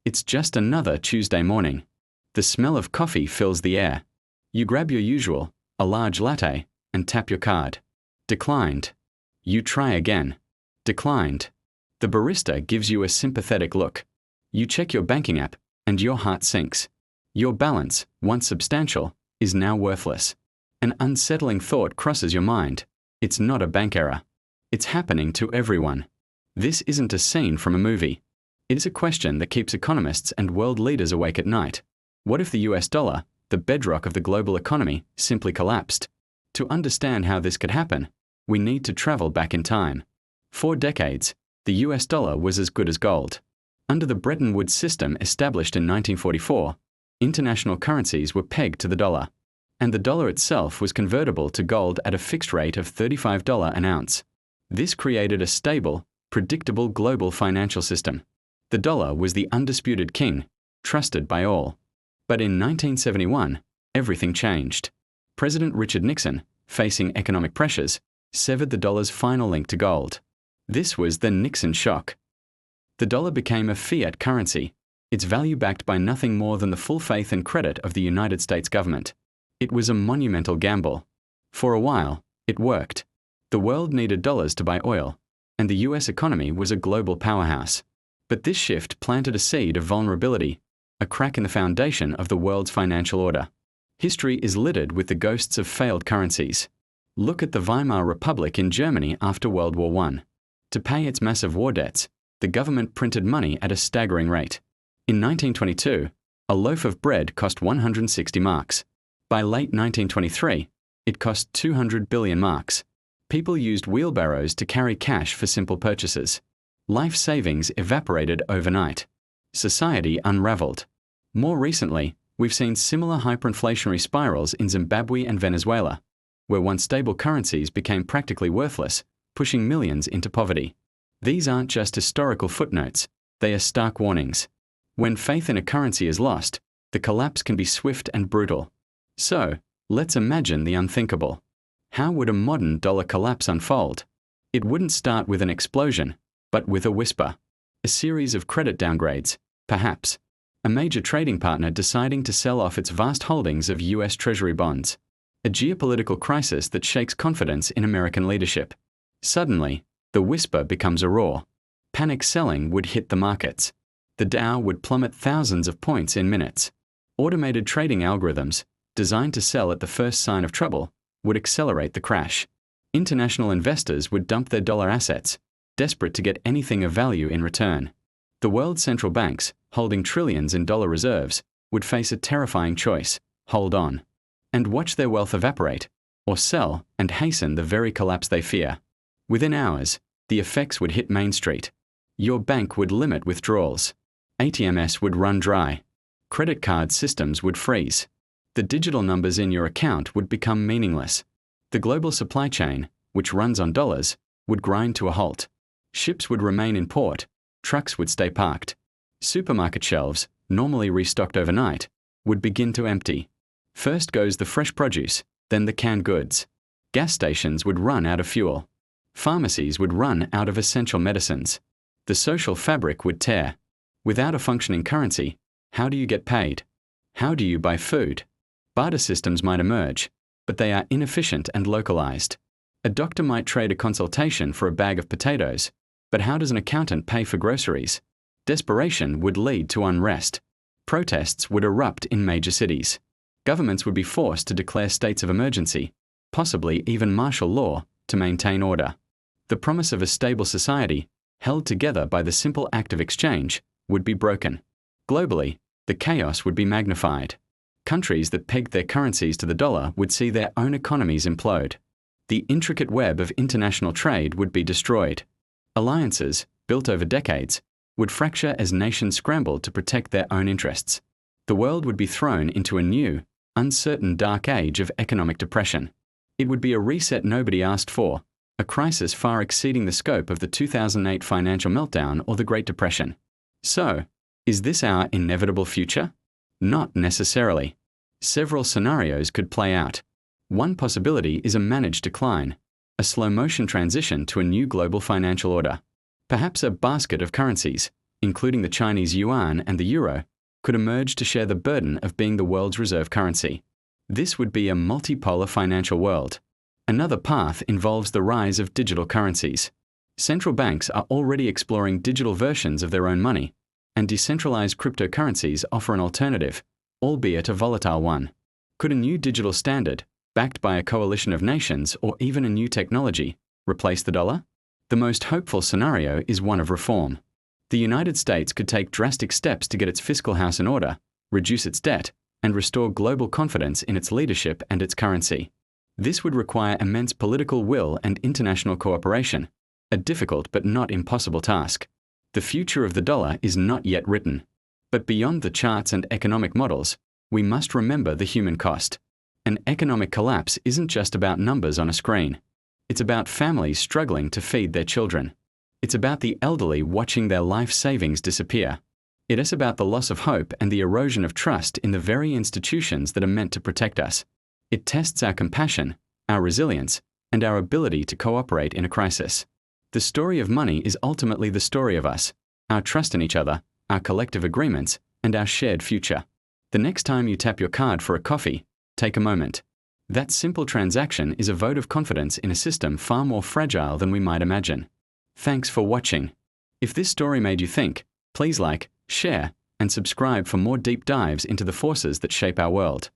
It's just another Tuesday morning. The smell of coffee fills the air. You grab your usual, a large latte, and tap your card. Declined. You try again. Declined. The barista gives you a sympathetic look. You check your banking app, and your heart sinks. Your balance, once substantial, is now worthless. An unsettling thought crosses your mind. It's not a bank error. It's happening to everyone. This isn't a scene from a movie. It is a question that keeps economists and world leaders awake at night. What if the US dollar, the bedrock of the global economy, simply collapsed? To understand how this could happen, we need to travel back in time. For decades, the US dollar was as good as gold. Under the Bretton Woods system established in 1944, international currencies were pegged to the dollar, and the dollar itself was convertible to gold at a fixed rate of $35 an ounce. This created a stable, predictable global financial system. The dollar was the undisputed king, trusted by all. But in 1971, everything changed. President Richard Nixon, facing economic pressures, severed the dollar's final link to gold. This was the Nixon shock. The dollar became a fiat currency, its value backed by nothing more than the full faith and credit of the United States government. It was a monumental gamble. For a while, it worked. The world needed dollars to buy oil, and the US economy was a global powerhouse. But this shift planted a seed of vulnerability, a crack in the foundation of the world's financial order. History is littered with the ghosts of failed currencies. Look at the Weimar Republic in Germany after World War I. To pay its massive war debts, the government printed money at a staggering rate. In 1922, a loaf of bread cost 160 marks. By late 1923, it cost 200 billion marks. People used wheelbarrows to carry cash for simple purchases. Life savings evaporated overnight. Society unraveled. More recently, we've seen similar hyperinflationary spirals in Zimbabwe and Venezuela, where once stable currencies became practically worthless, pushing millions into poverty. These aren't just historical footnotes, they are stark warnings. When faith in a currency is lost, the collapse can be swift and brutal. So, let's imagine the unthinkable. How would a modern dollar collapse unfold? It wouldn't start with an explosion, but with a whisper. A series of credit downgrades, perhaps. A major trading partner deciding to sell off its vast holdings of US Treasury bonds. A geopolitical crisis that shakes confidence in American leadership. Suddenly, the whisper becomes a roar. Panic selling would hit the markets. The Dow would plummet thousands of points in minutes. Automated trading algorithms, designed to sell at the first sign of trouble, would accelerate the crash. International investors would dump their dollar assets, desperate to get anything of value in return. The world's central banks, holding trillions in dollar reserves, would face a terrifying choice: hold on and watch their wealth evaporate, or sell and hasten the very collapse they fear. Within hours, the effects would hit Main Street. Your bank would limit withdrawals. ATMs would run dry. Credit card systems would freeze. The digital numbers in your account would become meaningless. The global supply chain, which runs on dollars, would grind to a halt. Ships would remain in port. Trucks would stay parked. Supermarket shelves, normally restocked overnight, would begin to empty. First goes the fresh produce, then the canned goods. Gas stations would run out of fuel. Pharmacies would run out of essential medicines. The social fabric would tear. Without a functioning currency, how do you get paid? How do you buy food? Barter systems might emerge, but they are inefficient and localized. A doctor might trade a consultation for a bag of potatoes, but how does an accountant pay for groceries? Desperation would lead to unrest. Protests would erupt in major cities. Governments would be forced to declare states of emergency, possibly even martial law, to maintain order. The promise of a stable society, held together by the simple act of exchange, would be broken. Globally, the chaos would be magnified. Countries that pegged their currencies to the dollar would see their own economies implode. The intricate web of international trade would be destroyed. Alliances, built over decades, would fracture as nations scrambled to protect their own interests. The world would be thrown into a new, uncertain dark age of economic depression. It would be a reset nobody asked for, a crisis far exceeding the scope of the 2008 financial meltdown or the Great Depression. So, is this our inevitable future? Not necessarily. Several scenarios could play out. One possibility is a managed decline, a slow-motion transition to a new global financial order. Perhaps a basket of currencies, including the Chinese yuan and the euro, could emerge to share the burden of being the world's reserve currency. This would be a multipolar financial world. Another path involves the rise of digital currencies. Central banks are already exploring digital versions of their own money, and decentralized cryptocurrencies offer an alternative, albeit a volatile one. Could a new digital standard, backed by a coalition of nations or even a new technology, replace the dollar? The most hopeful scenario is one of reform. The United States could take drastic steps to get its fiscal house in order, reduce its debt, and restore global confidence in its leadership and its currency. This would require immense political will and international cooperation, a difficult but not impossible task. The future of the dollar is not yet written. But beyond the charts and economic models, we must remember the human cost. An economic collapse isn't just about numbers on a screen. It's about families struggling to feed their children. It's about the elderly watching their life savings disappear. It is about the loss of hope and the erosion of trust in the very institutions that are meant to protect us. It tests our compassion, our resilience, and our ability to cooperate in a crisis. The story of money is ultimately the story of us, our trust in each other, our collective agreements, and our shared future. The next time you tap your card for a coffee, take a moment. That simple transaction is a vote of confidence in a system far more fragile than we might imagine. Thanks for watching. If this story made you think, please like, share, and subscribe for more deep dives into the forces that shape our world.